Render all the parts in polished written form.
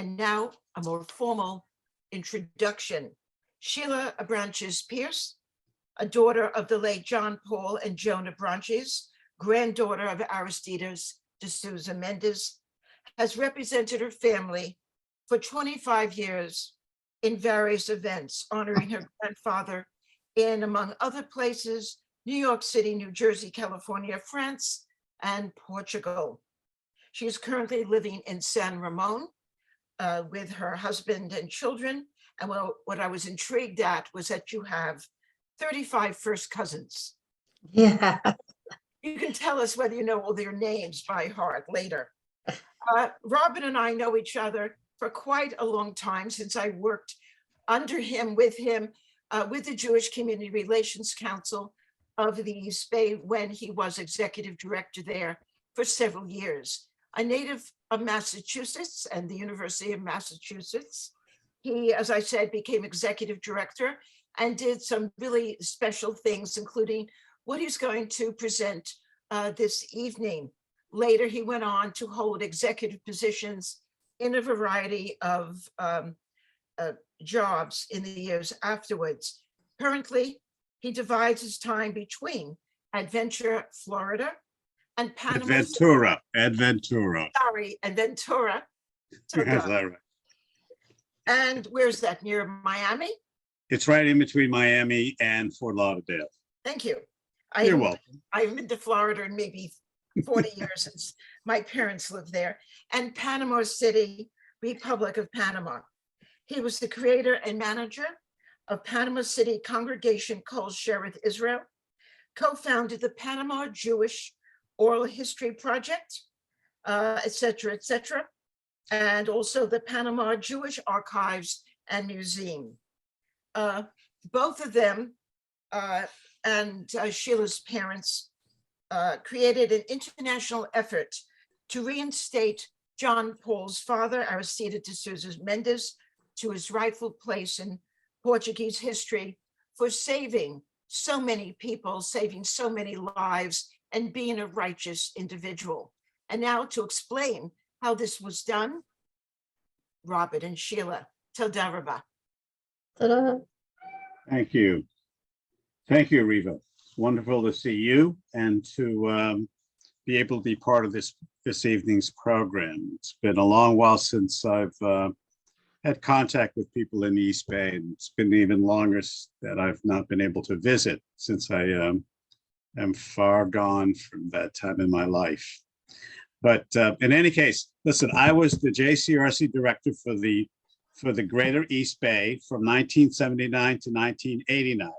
And now a more formal introduction. Sheila Abranches Pierce, a daughter of the late John Paul and Joan Abranches, granddaughter of Aristides de Sousa Mendes, has represented her family for 25 years in various events, honoring her grandfather in, among other places, New York City, New Jersey, California, France, and Portugal. She is currently living in San Ramon with her husband and children. And what I was intrigued at was that you have 35 first cousins. Yeah. You can tell us whether you know all their names by heart later. Robin and I know each other for quite a long time, since I worked under him, with the Jewish Community Relations Council of the East Bay when he was executive director there for several years. A native of Massachusetts and the University of Massachusetts, he, as I said, became executive director and did some really special things, including what he's going to present this evening. Later, he went on to hold executive positions in a variety of jobs in the years afterwards. Currently, he divides his time between Adventure, Florida, and Panama. Adventura. Sorry, Adventura. So That's that right. And where's that, near Miami? It's right in between Miami and Fort Lauderdale. Thank you. You're welcome. I've been to Florida in maybe 40 years since my parents lived there. And Panama City, Republic of Panama. He was the creator and manager of Panama City Congregation Kol Shereth Israel, co-founded the Panama Jewish Oral History Project, et cetera, and also the Panama Jewish Archives and Museum. Both of them and Sheila's parents created an international effort to reinstate John Paul's father, Aristides de Sousa Mendes, to his rightful place in Portuguese history for saving so many people, saving so many lives, and being a righteous individual. And now to explain how this was done, Robert and Sheila, Toda Rabba. Ta-da. Thank you. Thank you, Riva. It's wonderful to see you and to be able to be part of this evening's program. It's been a long while since I've had contact with people in the East Bay, and it's been even longer that I've not been able to visit, since I am far gone from that time in my life. But in any case, listen, I was the JCRC director for the Greater East Bay from 1979 to 1989.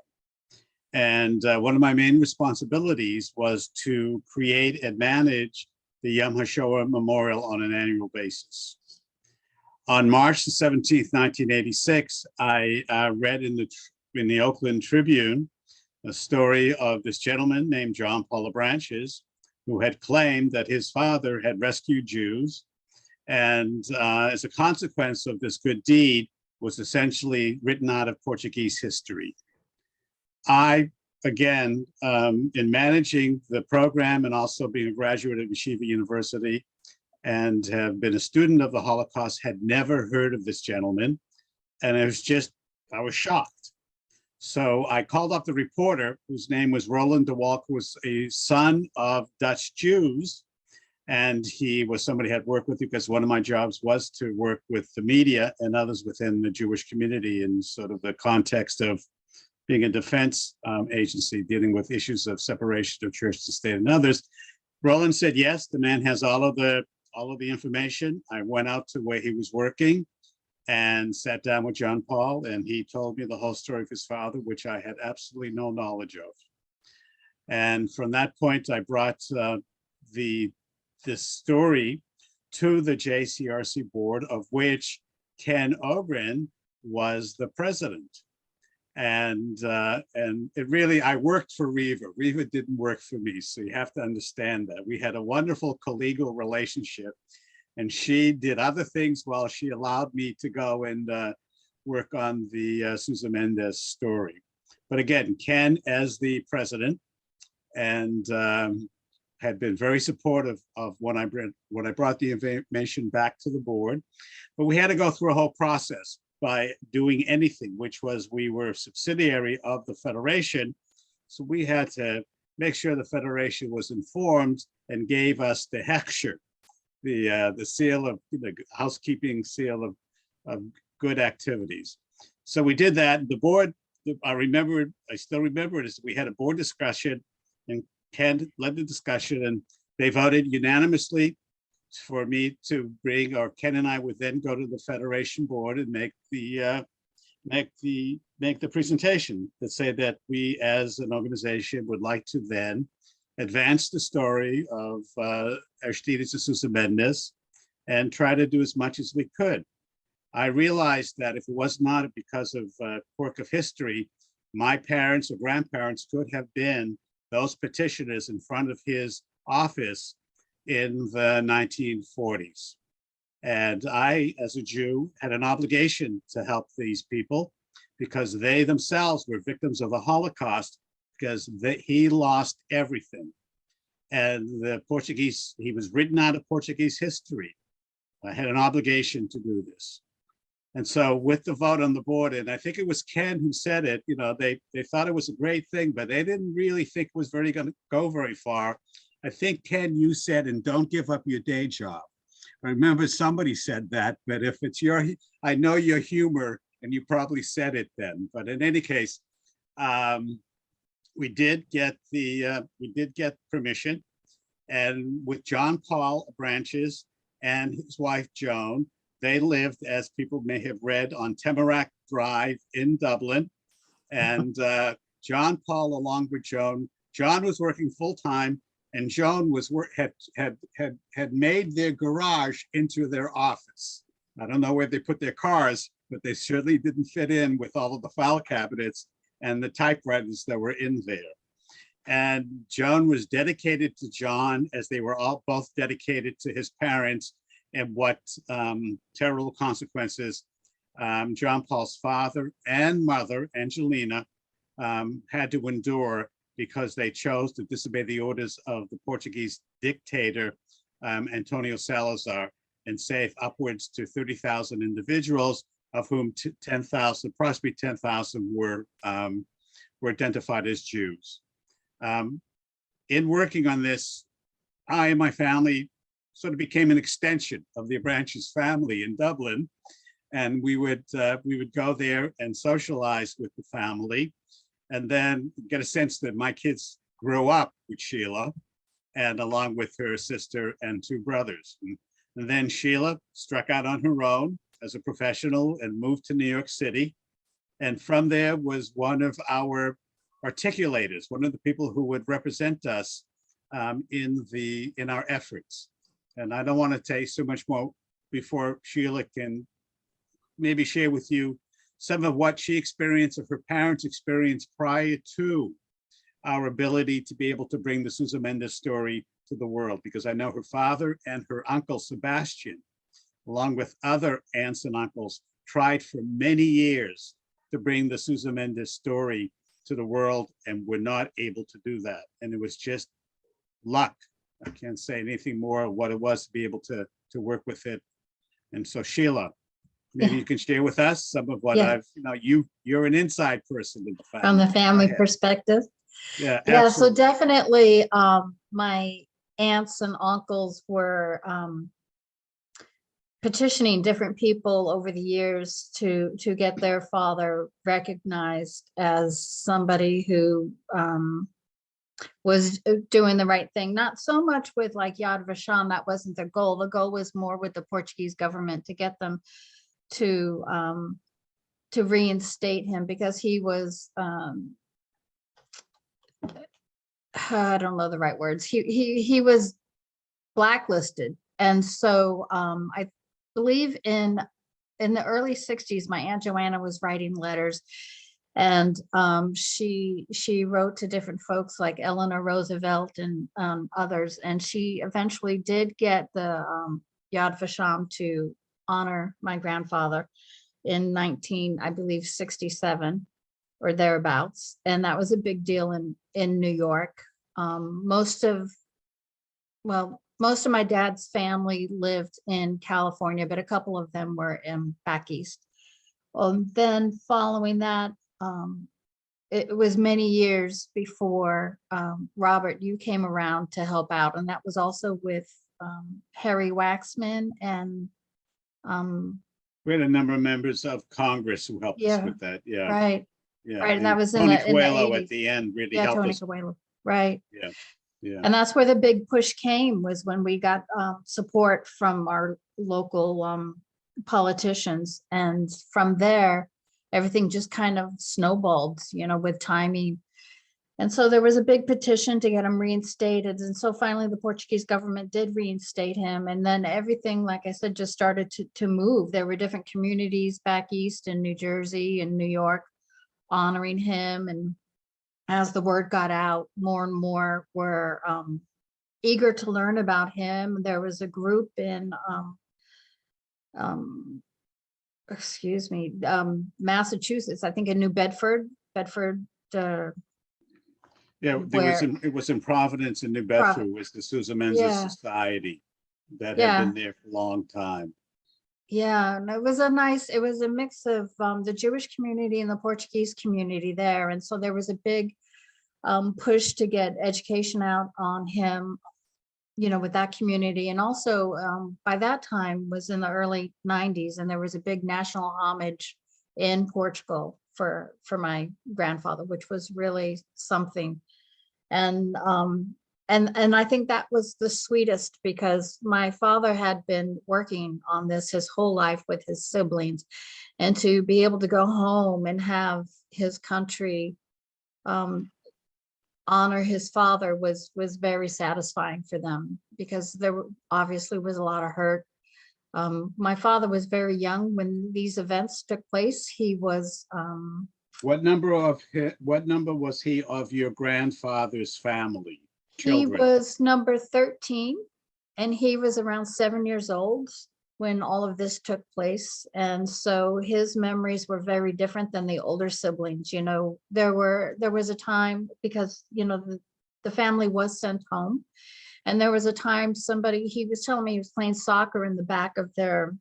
And one of my main responsibilities was to create and manage the Yom HaShoah Memorial on an annual basis. On March the 17th, 1986, I read in the Oakland Tribune a story of this gentleman named John Paul Abranches, who had claimed that his father had rescued Jews, and as a consequence of this good deed, was essentially written out of Portuguese history. I, again, in managing the program and also being a graduate of Yeshiva University and have been a student of the Holocaust, had never heard of this gentleman. And I was shocked. So I called up the reporter, whose name was Roland de Walk, who was a son of Dutch Jews. And he was somebody I had worked with, because one of my jobs was to work with the media and others within the Jewish community in sort of the context of being a defense agency dealing with issues of separation of church and state and others. Roland said, yes, the man has all of the information. I went out to where he was working and sat down with John Paul, and he told me the whole story of his father, which I had absolutely no knowledge of. And from that point, I brought this story to the JCRC board, of which Ken Ogren was the president. And it really, I worked for Riva. Riva didn't work for me, so you have to understand that. We had a wonderful collegial relationship, and she did other things while she allowed me to go and work on the Sousa Mendes story. But again, Ken as the president, and had been very supportive of when I brought the information back to the board. But we had to go through a whole process by doing anything, which was we were a subsidiary of the Federation. So we had to make sure the Federation was informed and gave us the hechsher, the seal of the housekeeping seal of good activities. So we did that. The board, I still remember it, is we had a board discussion and Ken led the discussion and they voted unanimously for me to bring, or Ken and I would then go to the Federation board and make the presentation that say that we as an organization would like to then advance the story of Aristides de Sousa Mendes and try to do as much as we could. I realized that if it was not because of quirk of history, my parents or grandparents could have been those petitioners in front of his office in the 1940s. And I, as a Jew, had an obligation to help these people because they themselves were victims of the Holocaust because he lost everything. And the Portuguese, he was written out of Portuguese history. I had an obligation to do this. And so with the vote on the board, and I think it was Ken who said it, they thought it was a great thing, but they didn't really think it was going to go very far. I think, Ken, you said, and don't give up your day job. I remember somebody said that, but if it's I know your humor and you probably said it then, but in any case, we did get permission, and with John Paul Abranches and his wife, Joan, they lived, as people may have read, on Tamarack Drive in Dublin. And John Paul, along with Joan, John was working full time, and Joan had made their garage into their office. I don't know where they put their cars, but they certainly didn't fit in with all of the file cabinets and the typewriters that were in there. And Joan was dedicated to John, as they were all both dedicated to his parents, and what terrible consequences John Paul's father and mother, Angelina, had to endure because they chose to disobey the orders of the Portuguese dictator, Antonio Salazar, and save upwards to 30,000 individuals, of whom 10,000, approximately 10,000 were identified as Jews. In working on this, I and my family sort of became an extension of the Abranches family in Dublin. And we would go there and socialize with the family and then get a sense that my kids grew up with Sheila and along with her sister and two brothers. And then Sheila struck out on her own as a professional and moved to New York City. And from there was one of our articulators, one of the people who would represent us in our efforts. And I don't want to take so much more before Sheila can maybe share with you some of what she experienced, of her parents' experience prior to our ability to be able to bring the Sousa Mendes story to the world, because I know her father and her uncle Sebastian, along with other aunts and uncles, tried for many years to bring the Sousa Mendes story to the world and were not able to do that. And it was just luck. I can't say anything more of what it was to be able to work with it. And so Sheila, maybe you can share with us some of what you're an inside person in the family. From the family perspective. Yeah, Yeah, absolutely. so definitely my aunts and uncles were petitioning different people over the years to get their father recognized as somebody who was doing the right thing. Not so much with like Yad Vashem, that wasn't the goal. The goal was more with the Portuguese government to get them to reinstate him, because he was I don't know the right words. He was blacklisted, and so I believe in the early 60s, my Aunt Joanna was writing letters, and she wrote to different folks like Eleanor Roosevelt and others, and she eventually did get the Yad Vashem to honor my grandfather in 1967 or thereabouts, and that was a big deal in New York. Most of well, most of my dad's family lived in California, but a couple of them were in back east. Then following that, it was many years before Robert, you came around to help out, and that was also with Harry Waxman and We had a number of members of Congress who helped us yeah, with that. Yeah, right, yeah. right, and that was in Tony the Coelho at 80s. the end really Yeah, helped Tony us. Coelho, right. Yeah, yeah. And that's where the big push came, was when we got support from our local politicians. And from there, everything just kind of snowballed, with timing. And so there was a big petition to get him reinstated. And so finally the Portuguese government did reinstate him. And then everything, like I said, just started to move. There were different communities back east in New Jersey and New York honoring him. And as the word got out, more and more were eager to learn about him. There was a group in, Massachusetts, I think in New Bedford, Yeah, where, it was in Providence in New Bedford, was the Sousa Mendes Yeah. Society that Yeah. had been there for a long time. yeah, and it was a mix of the Jewish community and the Portuguese community there. And so there was a big push to get education out on him, with that community. And also by that time was in the early 90s, and there was a big national homage in Portugal for my grandfather, which was really something. And I think that was the sweetest, because my father had been working on this his whole life with his siblings, and to be able to go home and have his country honor his father was very satisfying for them, because there obviously was a lot of hurt. My father was very young when these events took place. He was What number was he of your grandfather's family? he Children? was number 13, and he was around 7 years old when all of this took place. And so his memories were very different than the older siblings. There was a time, because the family was sent home, and there was a time he was telling me he was playing soccer in the back of their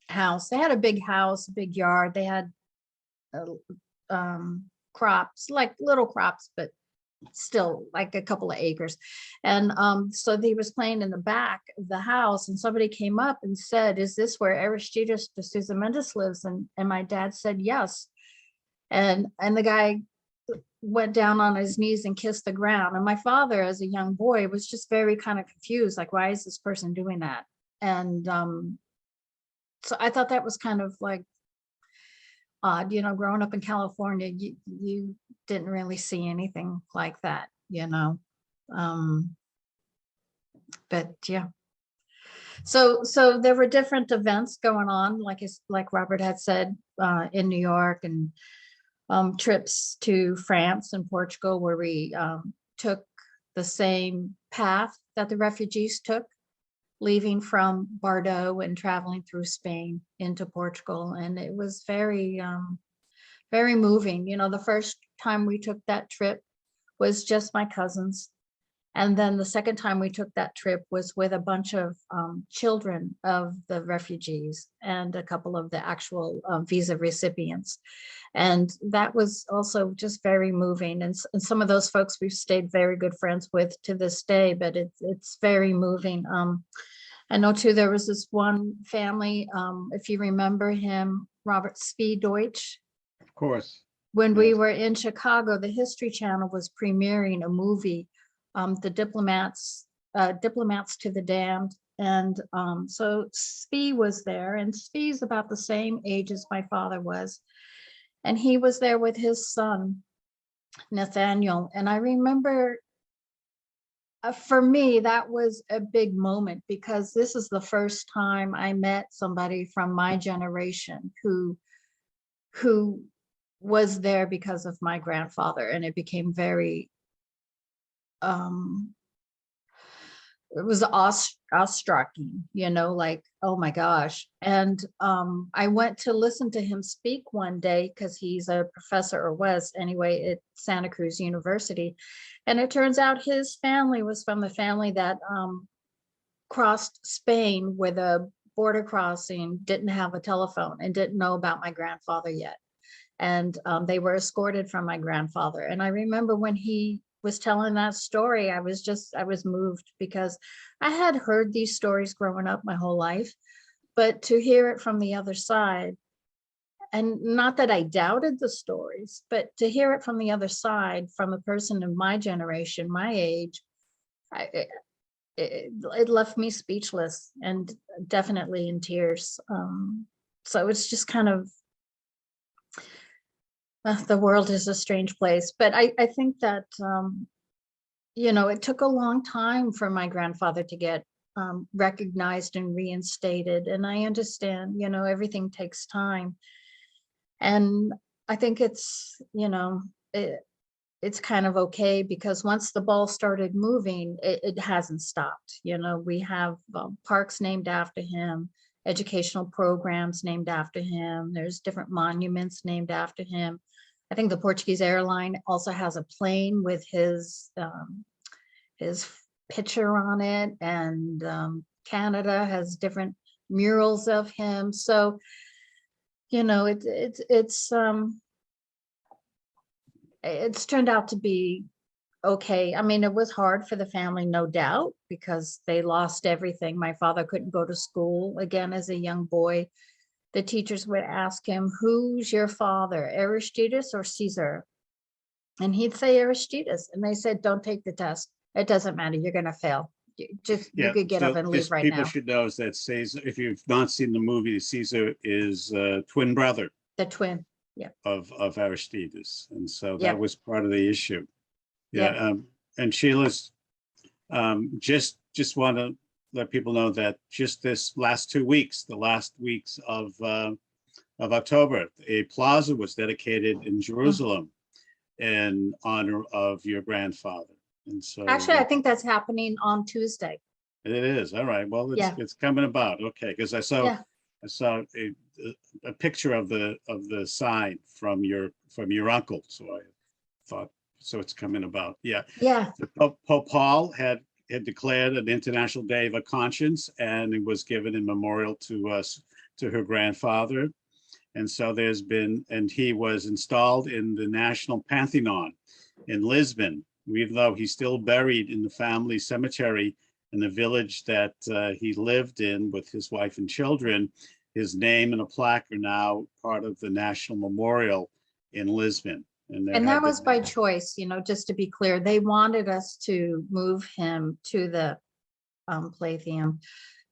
house. They had a big house, a big yard. They had crops, like little crops, but still like a couple of acres. And so he was playing in the back of the house, and somebody came up and said, "Is this where Aristides de Sousa Mendes lives?" And my dad said yes. And the guy went down on his knees and kissed the ground. And my father, as a young boy, was just very kind of confused, like, why is this person doing that? And so I thought that was kind of like odd, growing up in California, you didn't really see anything like that, but yeah. So there were different events going on, like Robert had said, in New York, and trips to France and Portugal, where we took the same path that the refugees took, leaving from Bordeaux and traveling through Spain into Portugal. And it was very, very moving. The first time we took that trip was just my cousins. And then the second time we took that trip was with a bunch of children of the refugees and a couple of the actual visa recipients. And that was also just very moving. And some of those folks we've stayed very good friends with to this day, but it's very moving. I know too, there was this one family, if you remember him, Robert Spee Deutsch. Of course. When we Yes. were in Chicago, the History Channel was premiering a movie, the Diplomats to the Damned. And so Spee was there, and Spee's about the same age as my father was. And he was there with his son, Nathaniel. And I remember, for me, that was a big moment, because this is the first time I met somebody from my generation who was there because of my grandfather. And it became very it was awe-striking, you know, like, oh my gosh. And I went to listen to him speak one day because he's a professor, or was anyway, at Santa Cruz University. And it turns out his family was from the family that crossed Spain with a border crossing, didn't have a telephone, and didn't know about my grandfather yet. And they were escorted from my grandfather. And I remember when he was telling that story, I was moved, because I had heard these stories growing up my whole life, but to hear it from the other side, and not that I doubted the stories, but to hear it from the other side, from a person of my generation, my age, it left me speechless and definitely in tears. So it's just kind of, the world is a strange place. But I think that, you know, it took a long time for my grandfather to get recognized and reinstated. And I understand, you know, everything takes time. And I think it's, you know, it's kind of okay, because once the ball started moving, it hasn't stopped. You know, we have parks named after him, educational programs named after him. There's different monuments named after him. I think the Portuguese airline also has a plane with his picture on it, and Canada has different murals of him. So, you know, it's turned out to be okay. I mean, it was hard for the family, no doubt, because they lost everything. My father couldn't go to school again as a young boy. The teachers would ask him, who's your father, Aristides or Caesar? And he'd say Aristides. And they said, don't take the test. It doesn't matter. You're going to fail. You could get up and leave right now. People should know is that Caesar, if you've not seen the movie, Caesar is a twin brother. The twin. Yeah. Of Aristides. And so Yeah. that was part of the issue. Yeah. Yeah. And Sheila's just want to let people know that just this last 2 weeks, the last weeks of October, a plaza was dedicated in Jerusalem in honor of your grandfather. And so Actually, I think that's happening on Tuesday. it is. All right. Well, it's coming about. Okay. Because I saw a picture of the sign from your uncle. So I thought, so it's coming about. Yeah. Yeah. Pope Paul had declared an International Day of a Conscience, and it was given in memorial to her grandfather. And so and he was installed in the National Pantheon in Lisbon, even though he's still buried in the family cemetery in the village that he lived in with his wife and children. His name and a plaque are now part of the National Memorial in Lisbon. And that was by choice, you know, just to be clear. They wanted us to move him to the Pantheon,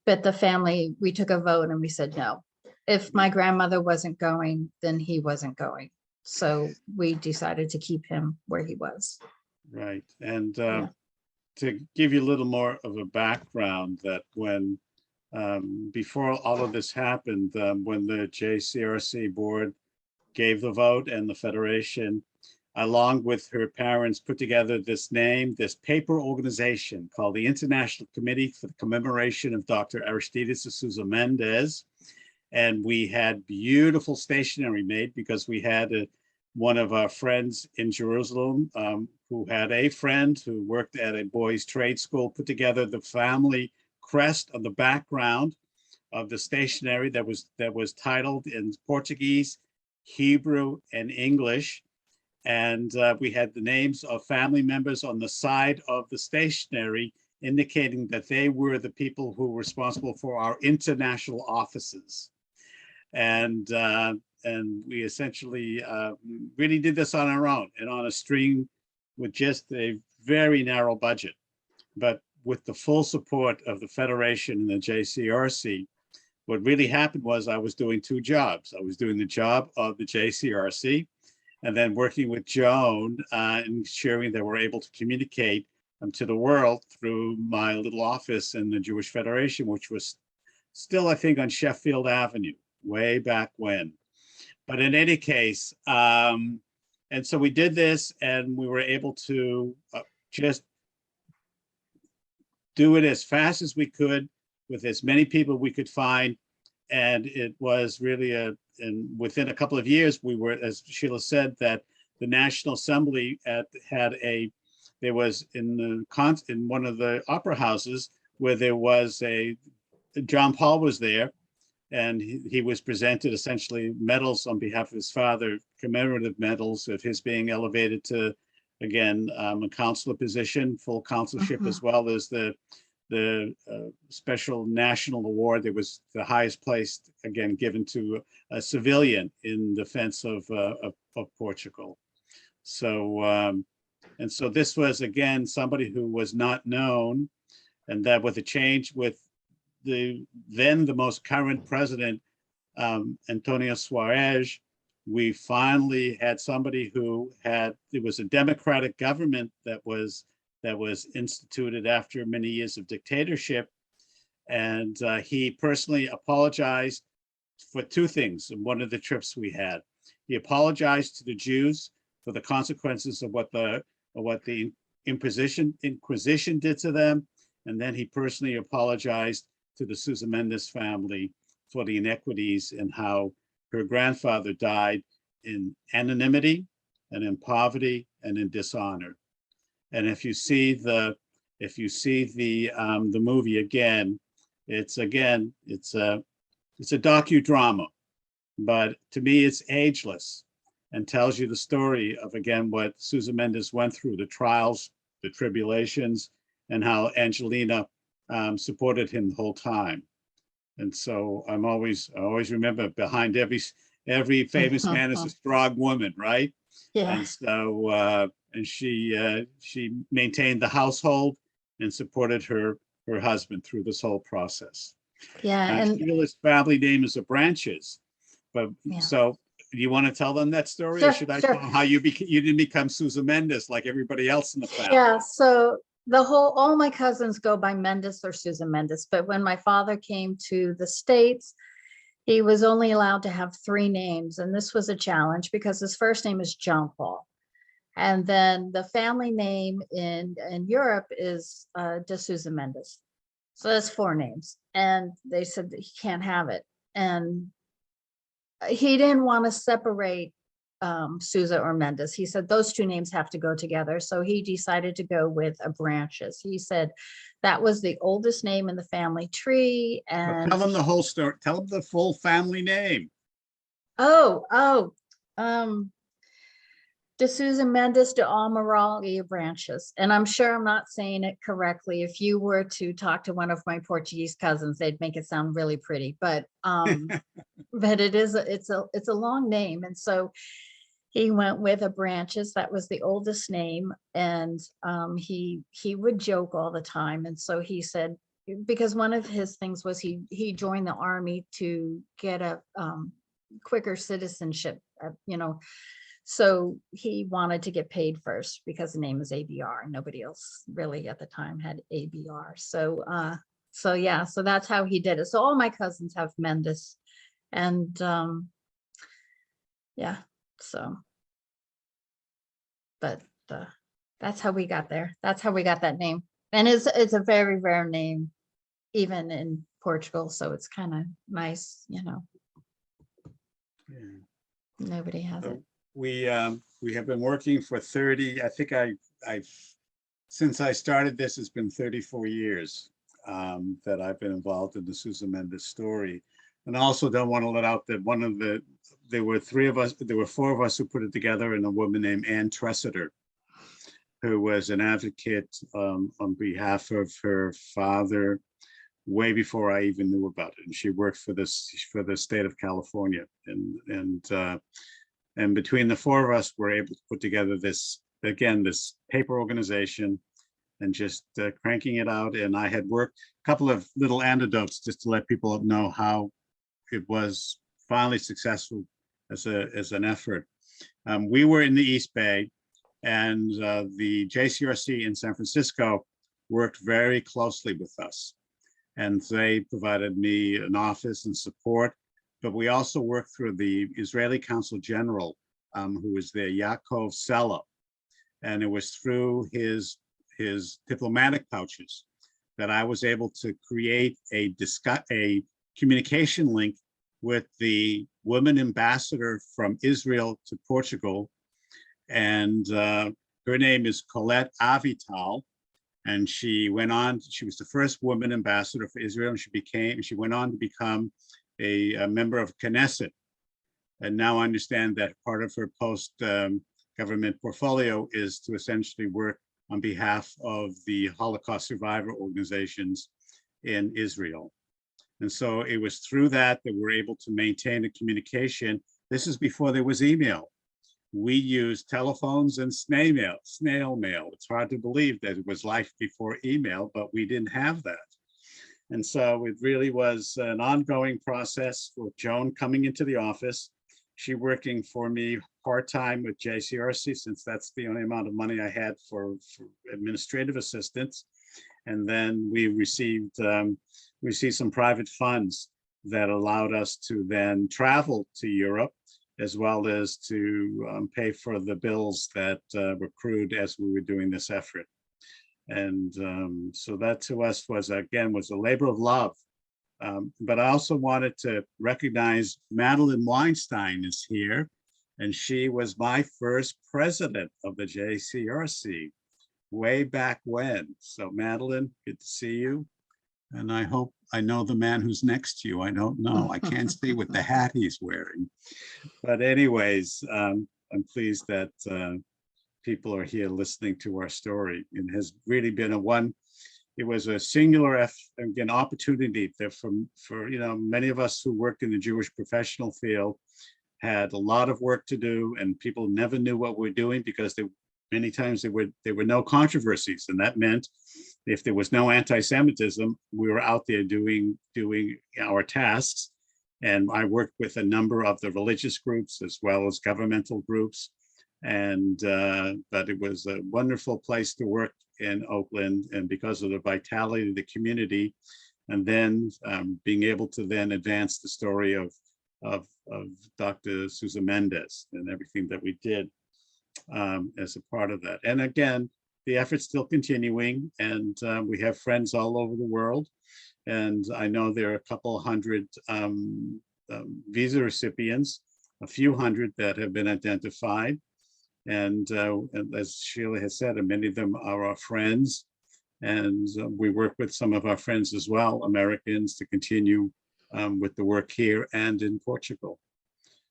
but the family, we took a vote and we said no. If my grandmother wasn't going, then he wasn't going. So we decided to keep him where he was. Right. And to give you a little more of a background, that when before all of this happened, when the JCRC board gave the vote and the Federation, along with her parents, put together this paper organization called the International Committee for the Commemoration of Dr. Aristides de Sousa Mendes. And we had beautiful stationery made, because we had one of our friends in Jerusalem who had a friend who worked at a boys' trade school, put together the family crest on the background of the stationery that was titled in Portuguese, Hebrew, and English. And we had the names of family members on the side of the stationery, indicating that they were the people who were responsible for our international offices. And we essentially really did this on our own and on a string with just a very narrow budget. But with the full support of the Federation and the JCRC, what really happened was I was doing two jobs. I was doing the job of the JCRC, and then working with Joan and ensuring that we're able to communicate to the world through my little office in the Jewish Federation, which was still, I think, on Sheffield Avenue, way back when. But in any case, and so we did this, and we were able to just do it as fast as we could with as many people we could find. And it was really and within a couple of years, we were, as Sheila said, that the National Assembly there was in one of the opera houses where there was John Paul was there, and he was presented essentially medals on behalf of his father, commemorative medals of his being elevated to, again, a consular position, full consulship, as well as the special national award that was the highest place, again, given to a civilian in defense of Portugal. So, and so this was, again, somebody who was not known, and that with a change with the most current president, Antonio Suarez, we finally had somebody it was a democratic government that was instituted after many years of dictatorship. And he personally apologized for two things in one of the trips we had. He apologized to the Jews for the consequences of what the Inquisition did to them. And then he personally apologized to the Sousa Mendes family for the inequities and how her grandfather died in anonymity and in poverty and in dishonor. And if you see the movie again, it's a docudrama, but to me it's ageless and tells you the story of, again, what Sousa Mendes went through, the trials, the tribulations, and how Angelina supported him the whole time. And so I always remember behind every famous man is a strong woman, right? Yeah. And so and she maintained the household and supported her husband through this whole process. Yeah. And Sheila's family name is Abranches, but yeah. so do you want to tell them that story, Sure, or should I sure. tell them how you didn't become Sousa Mendes like everybody else in the family? Yeah, so all my cousins go by Mendes or Sousa Mendes, but when my father came to the States, he was only allowed to have 3 names. And this was a challenge because his first name is John Paul. And then the family name in Europe is de Sousa Mendes. So that's 4 names. And they said that he can't have it. And he didn't want to separate Sousa or Mendes. He said those 2 names have to go together. So he decided to go with Abranches. He said that was the oldest name in the family tree. And tell them the whole story. Tell them the full family name. De Sousa Mendes de Amaral y Abranches. And I'm sure I'm not saying it correctly. If you were to talk to one of my Portuguese cousins, they'd make it sound really pretty, but but it's a long name. And so he went with Abranches. That was the oldest name. And he would joke all the time. And so he said, because one of his things was he joined the army to get a quicker citizenship, so he wanted to get paid first because the name is ABR. Nobody else really at the time had ABR. So yeah, so that's how he did it. So all my cousins have Mendes, and yeah, so, but that's how we got there. That's how we got that name. And it's a very rare name, even in Portugal. So it's kind of nice, Yeah. Nobody has it. We have been working for 30, I think since I started this, it's been 34 years that I've been involved in the Sousa Mendes story. And I also don't want to let out that there were 4 of us who put it together, and a woman named Ann Tressiter, who was an advocate on behalf of her father way before I even knew about it. And she worked for the state of California. And between the 4 of us, we're able to put together this paper organization and just cranking it out. And I had worked a couple of little anecdotes just to let people know how it was finally successful as an effort. We were in the East Bay, and the JCRC in San Francisco worked very closely with us. And they provided me an office and support. But we also worked through the Israeli Consul General, who was there, Yaakov Sella. And it was through his diplomatic pouches that I was able to create a communication link with the woman ambassador from Israel to Portugal. And her name is Colette Avital. And she went on, she was the first woman ambassador for Israel, and she went on to become a member of Knesset. And now I understand that part of her post-government portfolio is to essentially work on behalf of the Holocaust survivor organizations in Israel. And so it was through that we were able to maintain a communication. This is before there was email. We used telephones and snail mail. It's hard to believe that it was life before email, but we didn't have that. And so it really was an ongoing process with Joan coming into the office, she working for me part-time with JCRC, since that's the only amount of money I had for administrative assistance. And then we received some private funds that allowed us to then travel to Europe, as well as to pay for the bills that were accrued as we were doing this effort. And so that to us was, again, was a labor of love. But I also wanted to recognize Madeline Weinstein is here, and she was my first president of the JCRC way back when. So Madeline, good to see you. And I hope I know the man who's next to you. I don't know. I can't see what the hat he's wearing. But anyways, I'm pleased that people are here listening to our story. It has really been it was a singular, again, opportunity that for many of us who worked in the Jewish professional field had a lot of work to do, and people never knew what we're doing because many times there were no controversies, and that meant if there was no anti-Semitism, we were out there doing our tasks. And I worked with a number of the religious groups as well as governmental groups, and but it was a wonderful place to work in Oakland, and because of the vitality of the community, and then being able to then advance the story of Dr. Sousa Mendes and everything that we did as a part of that. And again, the effort's still continuing, and we have friends all over the world. And I know there are a couple hundred visa recipients, a few hundred that have been identified. And as Sheila has said, many of them are our friends. And we work with some of our friends as well, Americans, to continue with the work here and in Portugal.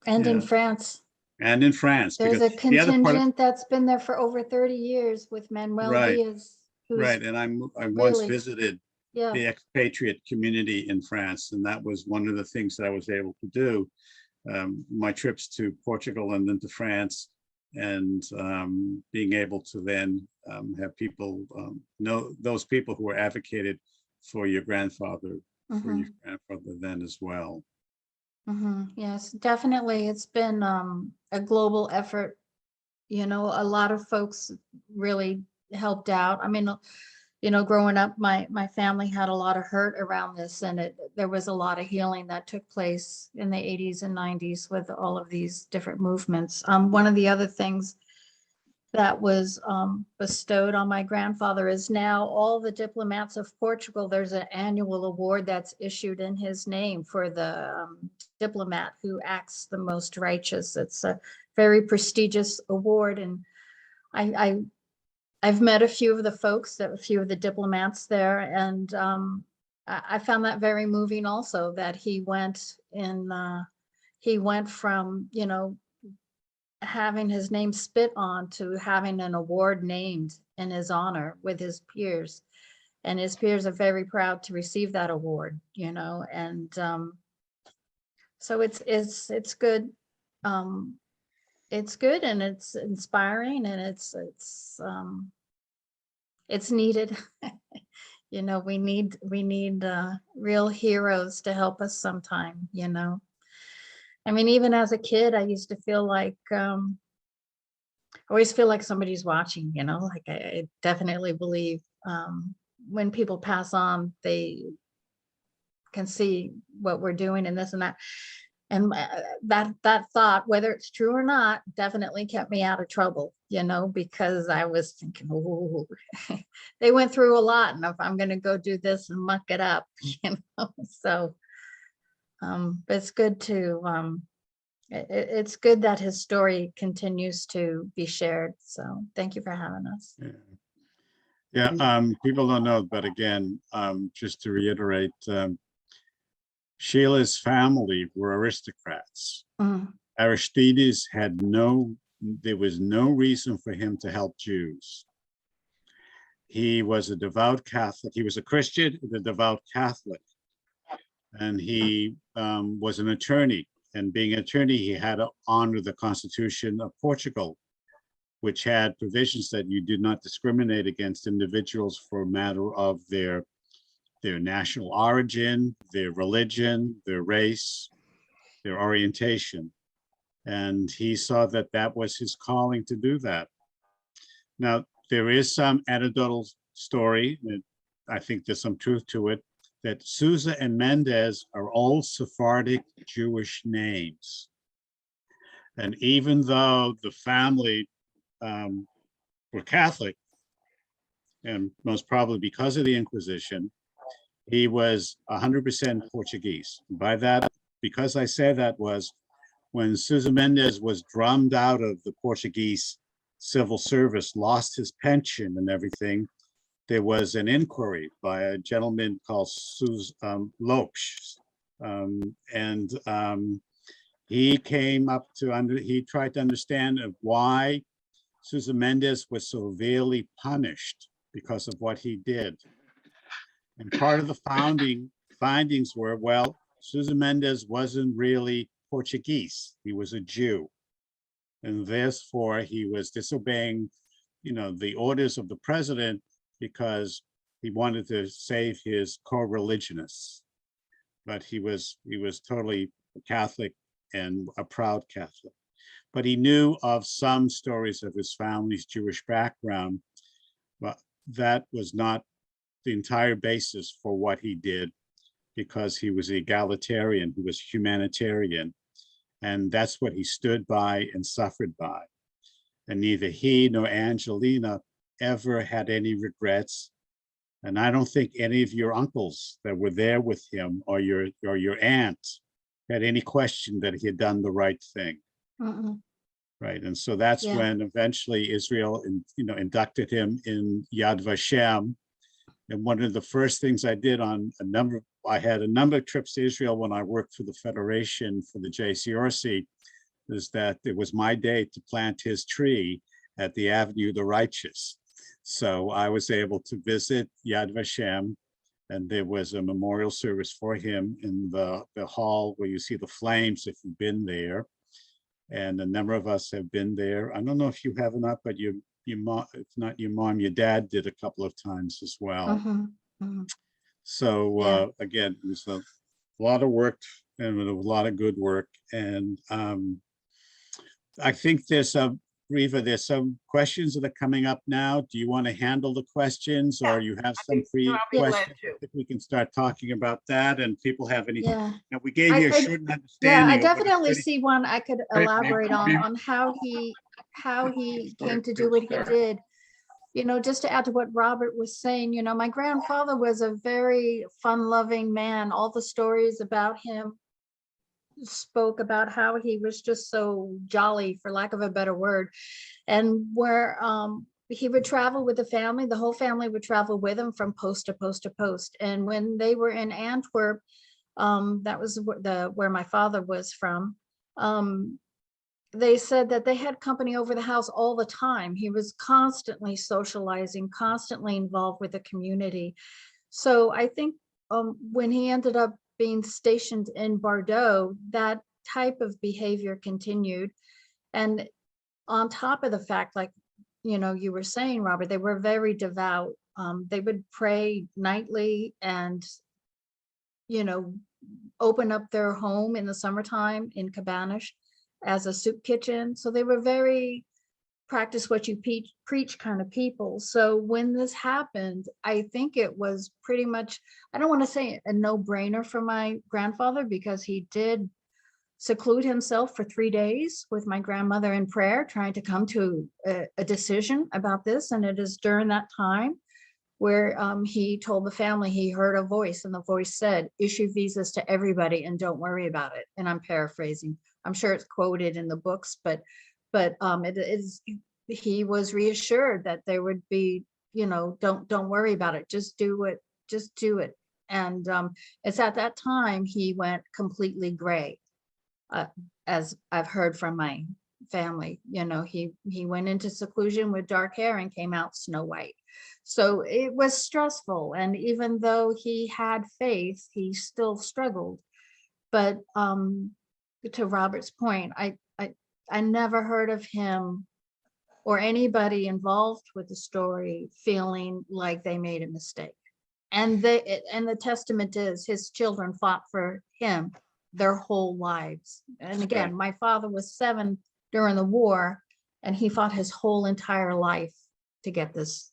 And in France. And in France. There's a contingent that's been there for over 30 years with Manuel Diaz. Right, and I once visited the expatriate community in France, and that was one of the things that I was able to do. My trips to Portugal and then to France, and being able to then have people know those people who were advocated for your grandfather, then as well. Yes, definitely. It's been a global effort. A lot of folks really helped out. I mean, growing up, my family had a lot of hurt around this, and there was a lot of healing that took place in the 80s and 90s with all of these different movements. One of the other things that was bestowed on my grandfather is now all the diplomats of Portugal, there's an annual award that's issued in his name for the diplomat who acts the most righteous. It's a very prestigious award, and I've met a few of the folks, a few of the diplomats there, and I found that very moving also, that he went from, having his name spit on to having an award named in his honor with his peers. And his peers are very proud to receive that award, and so it's good. It's good, and it's inspiring, and it's needed. We need real heroes to help us sometime. I mean, even as a kid, I used to feel like I always feel like somebody's watching. Like I definitely believe when people pass on, they can see what we're doing and this and that. And that thought, whether it's true or not, definitely kept me out of trouble, because I was thinking, oh, they went through a lot, and if I'm going to go do this and muck it up, so it's good to it's good that his story continues to be shared. So thank you for having us. Yeah, people don't know, but again, just to reiterate, Sheila's family were aristocrats. Mm. Aristides there was no reason for him to help Jews. He was a devout Catholic. He was a Christian, a devout Catholic. And he was an attorney. And being an attorney, he had to honor the Constitution of Portugal, which had provisions that you did not discriminate against individuals for a matter of their national origin, their religion, their race, their orientation. And he saw that that was his calling to do that. Now, there is some anecdotal story, and I think there's some truth to it, that Sousa and Mendes are old Sephardic Jewish names. And even though the family were Catholic, and most probably because of the Inquisition, he was 100% Portuguese. By that, because I say that, was when Sousa Mendes was drummed out of the Portuguese civil service, lost his pension and everything, there was an inquiry by a gentleman called Lopes. He came up to, he tried to understand why Sousa Mendes was severely punished because of what he did. And part of the findings were, well, Sousa Mendes wasn't really Portuguese. He was a Jew. And therefore, he was disobeying, the orders of the president because he wanted to save his co-religionists. But he was totally Catholic and a proud Catholic. But he knew of some stories of his family's Jewish background, but that was not the entire basis for what he did, because he was egalitarian, he was humanitarian, and that's what he stood by and suffered by. And neither he nor Angelina ever had any regrets. And I don't think any of your uncles that were there with him or your aunt had any question that he had done the right thing. Mm-mm. Right. And so that's when eventually Israel, inducted him in Yad Vashem. And one of the first things I did I had a number of trips to Israel when I worked for the Federation for the JCRC, is that it was my day to plant his tree at the Avenue of the Righteous. So I was able to visit Yad Vashem, and there was a memorial service for him in the hall where you see the flames, if you've been there. And a number of us have been there. I don't know if you have or not, but your mom, if not your mom, your dad did a couple of times as well. Mm-hmm. Mm-hmm. So again, it was a lot of work and a lot of good work. And I think there's Riva, there's some questions that are coming up now. Do you want to handle the questions, or you have some free questions? I think we can start talking about that, and people have any. Yeah. Now, we gave you a short Yeah, understanding. I definitely see one I could elaborate on how he came to do what he did. Just to add to what Robert was saying, my grandfather was a very fun-loving man. All the stories about him spoke about how he was just so jolly, for lack of a better word. And where he would travel with the family, the whole family would travel with him from post to post to post. And when they were in Antwerp, that was where my father was from, they said that they had company over the house all the time. He was constantly socializing, constantly involved with the community. So I think when he ended up being stationed in Bordeaux, that type of behavior continued. And on top of the fact, like, you were saying, Robert, they were very devout. They would pray nightly and, open up their home in the summertime in Cabanage as a soup kitchen. So they were very practice what you preach kind of people. So when this happened, I think it was pretty much, I don't want to say a no-brainer for my grandfather, because he did seclude himself for 3 days with my grandmother in prayer, trying to come to a decision about this. And it is during that time where he told the family he heard a voice, and the voice said, issue visas to everybody and don't worry about it. And I'm paraphrasing. I'm sure it's quoted in the books, but it is, he was reassured that there would be, don't worry about it. Just do it. Just do it. And it's at that time he went completely gray. As I've heard from my family, he went into seclusion with dark hair and came out snow white. So it was stressful. And even though he had faith, he still struggled. But to Robert's point, I never heard of him or anybody involved with the story feeling like they made a mistake. And the testament is his children fought for him their whole lives. And again, my father was 7 during the war, and he fought his whole entire life to get this.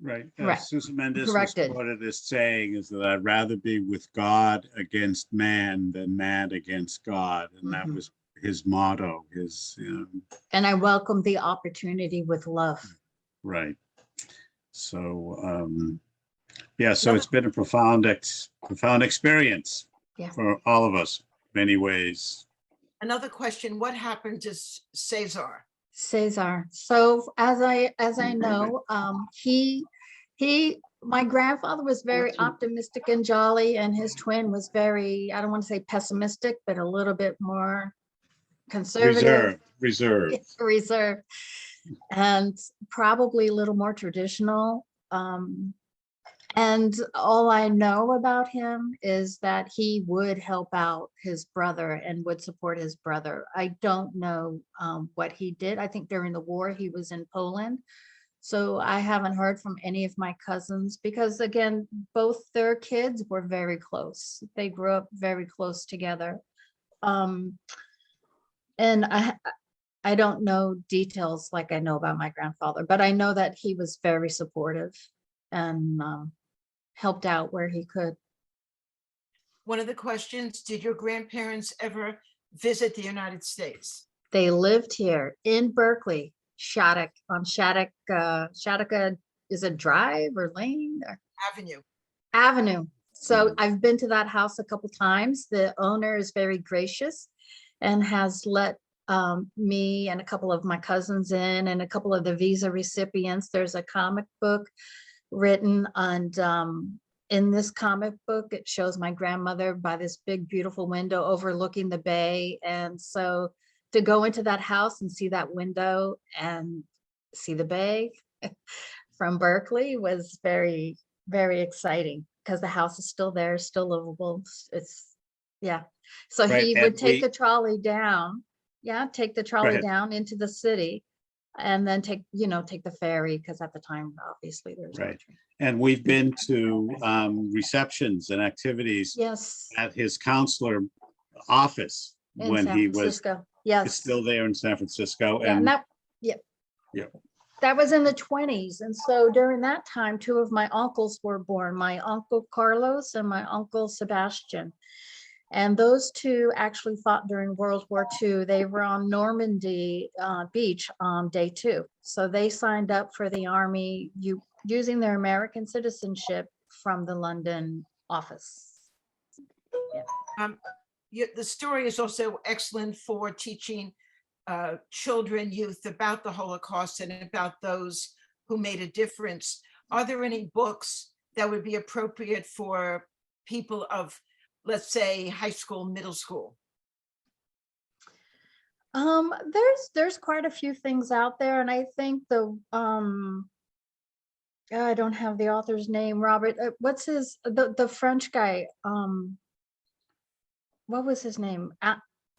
Right. Correct. Sousa Mendes was Corrected. quoted as saying is that I'd rather be with God against man than man against God. And that was his motto, And I welcome the opportunity with love. right. So, yeah, so it's been a profound experience for all of us, many ways. Another question, what happened to Cesar? Cesar. So as I know, my grandfather was very optimistic and jolly, and his twin was very, I don't want to say pessimistic, but a little bit more conservative. Reserved. And probably a little more traditional. And all I know about him is that he would help out his brother and would support his brother. I don't know what he did. I think during the war he was in Poland. So I haven't heard from any of my cousins because, again, both their kids were very close. They grew up very close together. And I don't know details like I know about my grandfather, but I know that he was very supportive and helped out where he could. One of the questions, did your grandparents ever visit the United States? They lived here in Berkeley, Shattuck, on Shattuck. Shattuck is a drive or lane or Avenue. So I've been to that house a couple times. The owner is very gracious and has let me and a couple of my cousins in, and a couple of the visa recipients. There's a comic book written, and in this comic book it shows my grandmother by this big beautiful window overlooking the bay. And so to go into that house and see that window and see the bay from Berkeley was very, very exciting because the house is still there, still livable. It's so Right, he would take the trolley down. Take the trolley down into the city, and then take the ferry, because at the time, obviously, there's no train. And we've been to receptions and activities at his consular office In when San he was Francisco. Yes. still there in San Francisco. And that was in the 1920s. And so during that time, 2 of my uncles were born, my uncle Carlos and my uncle Sebastian. And those 2 actually fought during World War II. They were on Normandy Beach on day 2. So they signed up for the Army using their American citizenship from the London office. The story is also excellent for teaching children, youth about the Holocaust and about those who made a difference. Are there any books that would be appropriate for people of, let's say, high school, middle school? There's quite a few things out there, and I think I don't have the author's name. Robert, what's the French guy? What was his name?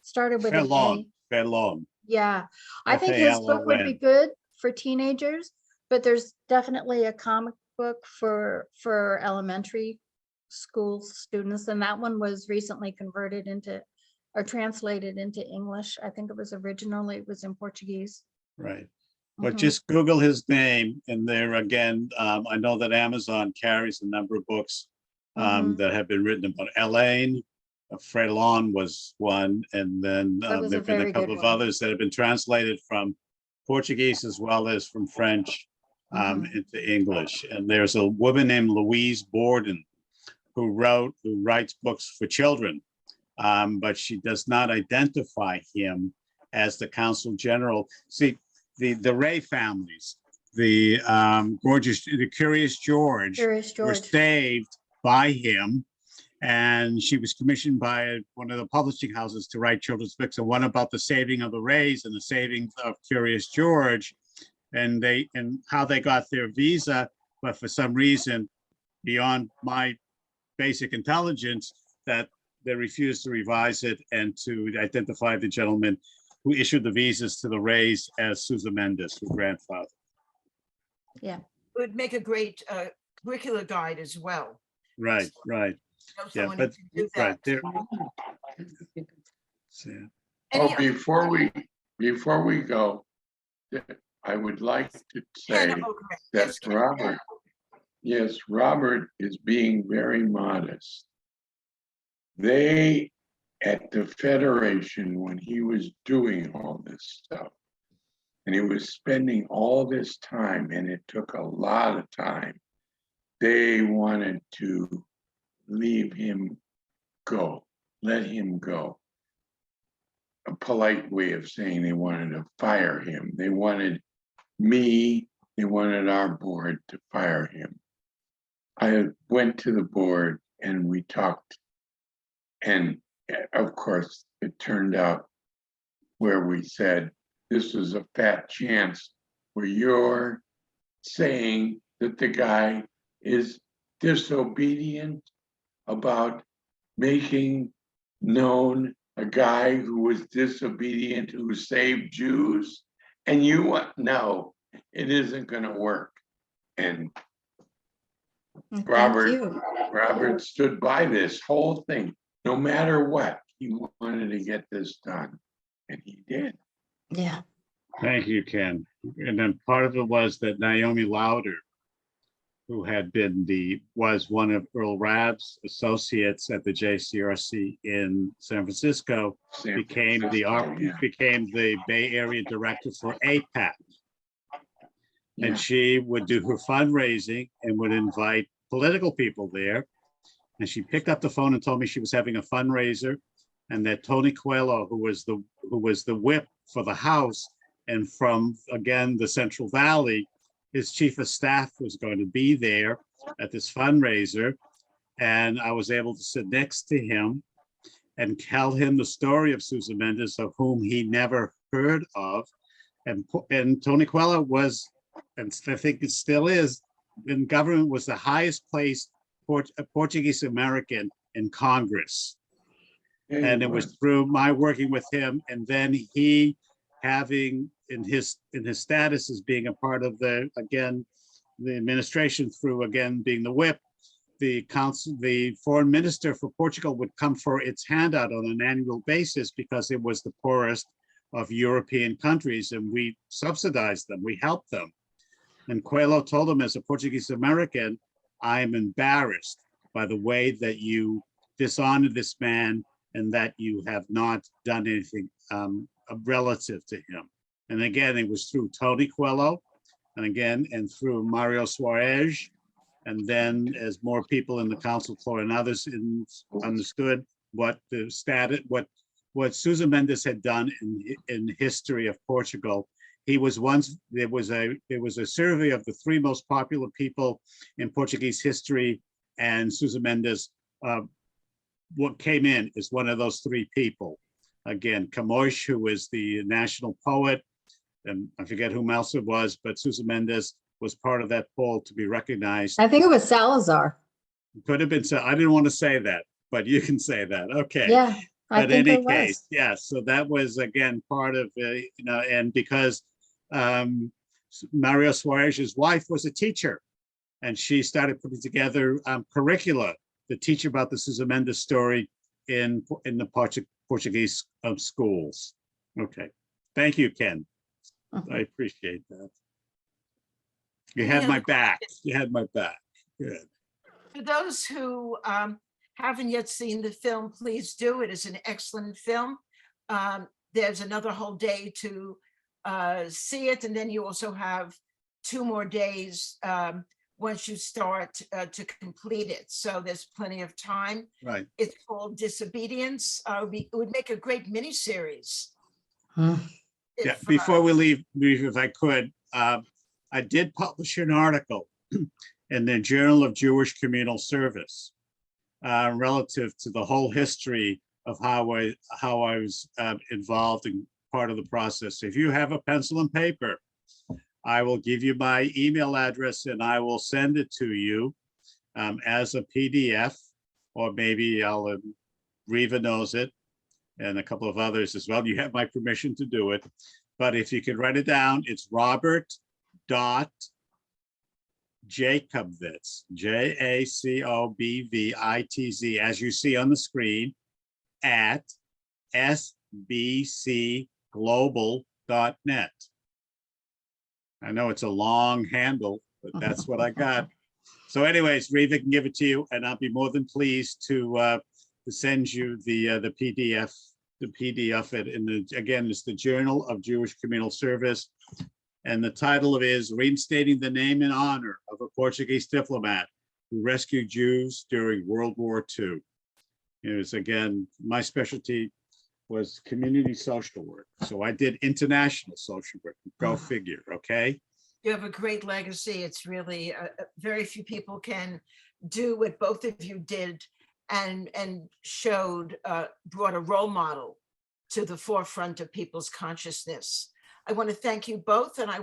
Started with an A. Fellon. Yeah, I think his book would be good for teenagers, but there's definitely a comic book for elementary school students, and that one was recently converted into or translated into English. I think it was originally in Portuguese. Right. But just Google his name, and there again, I know that Amazon carries a number of books that have been written about Elaine Frelon was one, and then That was a there've been a very good couple of one. others that have been translated from Portuguese as well as from French Mhm. into English. And there's a woman named Louise Borden who writes books for children, but she does not identify him as the Consul General. See, the Ray families, the Curious George, Curious were George. saved by him, and she was commissioned by one of the publishing houses to write children's books, and one about the saving of the Rays and the saving of Curious George, and how they got their visa, but for some reason beyond my basic intelligence, that they refused to revise it and to identify the gentleman who issued the visas to the Rays as Sousa Mendes, her grandfather. Yeah. It would make a great curricular guide as well. Right, right. Know Yeah, someone who but can do right that. there. So, Any Oh, before we go, I would like to say Ken Ogren. that Yes, Ken. Robert is being very modest. They, at the Federation, when he was doing all this stuff, and he was spending all this time, and it took a lot of time, they wanted to leave him go, let him go. A polite way of saying they wanted to fire him. They wanted our board to fire him. I went to the board and we talked, and of course it turned out where we said, this was a fat chance where you're saying that the guy is disobedient about making known a guy who was disobedient, who saved Jews, and no, it isn't going to work. And Thank Robert you. stood by this whole thing, no matter what. He wanted to get this done, and he did. Yeah. Thank you, Ken. And then part of it was that Naomi Lauder, who was one of Earl Rabb's associates at the JCRC in San Francisco, became the Bay Area director for APAC. Yeah. And she would do her fundraising and would invite political people there. And she picked up the phone and told me she was having a fundraiser, and that Tony Coelho, who was the whip for the House and from, again, the Central Valley, his chief of staff was going to be there at this fundraiser. And I was able to sit next to him and tell him the story of Sousa Mendes, of whom he never heard of. And Tony Coelho was, and I think it still is, in government, was the highest placed Portuguese American in Congress. Yeah, And it was through my working with him, and then he having in his status as being a part of the administration, through again being the whip, the foreign minister for Portugal would come for its handout on an annual basis because it was the poorest of European countries, and we subsidized them, we helped them. And Coelho told him, as a Portuguese American, I am embarrassed by the way that you dishonor this man and that you have not done anything relative to him. And again, it was through Tony Coelho, and through Mario Soares. And then as more people in the council floor and others understood what the status, what Sousa Mendes had done in history of Portugal. He was once, there was a survey of the 3 most popular people in Portuguese history, and Sousa Mendes what came in is one of those 3 people. Again, Camões, who was the national poet, and I forget whom else it was, but Sousa Mendes was part of that poll to be recognized. I think it was Salazar. Could have been, so I didn't want to say that, but you can say that. Okay. Yeah, I But think in it any was. case, yeah, so that was again part of, and because Mario Soares' wife was a teacher, and she started putting together curricula to teach about the Sousa Mendes story in the Portuguese schools. Okay, thank you, Ken. I appreciate that. You had my back. You had my back. Good. For those who haven't yet seen the film, please do. It is an excellent film. There's another whole day to see it, and then you also have 2 more days once you start to complete it. So there's plenty of time. Right. It's called Disobedience. It would make a great miniseries. Hmm. Yeah, if, before we leave, if I could, I did publish an article in the Journal of Jewish Communal Service relative to the whole history of how I was involved in part of the process. If you have a pencil and paper, I will give you my email address and I will send it to you as a PDF, or maybe Riva knows it, and a couple of others as well. You have my permission to do it. But if you can write it down, it's Robert.Jacobvitz, Jacobvitz, as you see on the screen, at sbcglobal.net. I know it's a long handle, but that's what I got. So anyways, Riva can give it to you, and I'll be more than pleased to send you the PDF. The PDF, again, it's the Journal of Jewish Communal Service, and the title of it is Reinstating the Name and Honor of a Portuguese Diplomat Who Rescued Jews During World War II. It was, again, my specialty was community social work, so I did international social work. Go figure, okay? You have a great legacy. It's really very few people can do what both of you did, and showed, brought a role model to the forefront of people's consciousness. I want to thank you both, and I